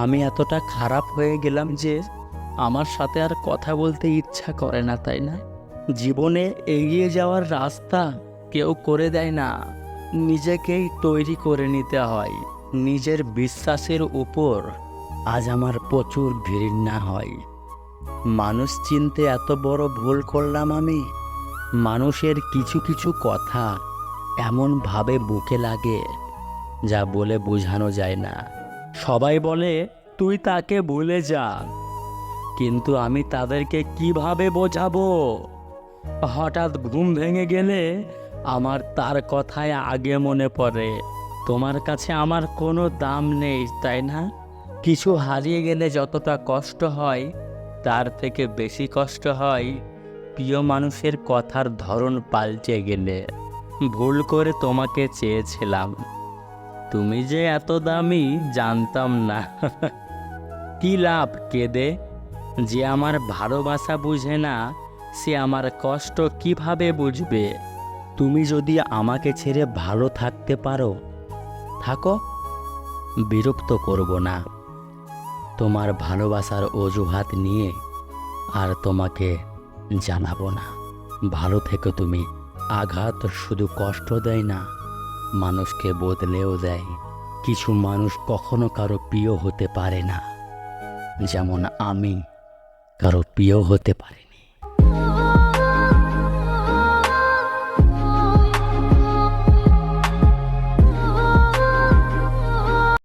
আমি এতটা খারাপ হয়ে গেলাম যে আমার সাথে আর কথা বলতে ইচ্ছা করে না, তাই না? জীবনে এগিয়ে যাওয়ার রাস্তা কেউ করে দেয় না, নিজেকেই তৈরি করে নিতে হয়। নিজের বিশ্বাসের উপর আজ আমার প্রচুর ঘৃণা হয়। মানুষ চিনতে এত বড় ভুল করলাম আমি। মানুষের কিছু কিছু কথা এমনভাবে বুকে লাগে যা বলে বোঝানো যায় না। সবাই বলে তুই তাকে ভুলে যা, কিন্তু আমি তাদেরকে কিভাবে বোঝাবো? হঠাৎ ঘুম ভেঙে গেলে আমার তার কথাই আগে মনে পড়ে। তোমার কাছে আমার কোনো দাম নেই, তাই না? কিছু হারিয়ে গেলে যতটা কষ্ট হয়, তার থেকে বেশি কষ্ট হয় প্রিয় মানুষের কথার ধরন পাল্টে গেলে। ভুল করে তোমাকে চেয়েছিলাম, তুমি যে এত দামি জানতাম না। কি লাভ কেঁদে? যে আমার ভালোবাসা বুঝে না, সে আমার কষ্ট কিভাবে বুঝবে? তুমি যদি আমাকে ছেড়ে ভালো থাকতে পারো, থাকো, বিরক্ত করব না। তোমার ভালোবাসার অজুহাত নিয়ে আর তোমাকে জানাবো না। ভালো থেকো তুমি। আঘাত শুধু কষ্ট দেয় না, মানুষকে বদলেও দেয়। কিছু মানুষ কখনো কারো প্রিয় হতে পারে না, যেমন আমি কারো প্রিয় হতে পারিনি।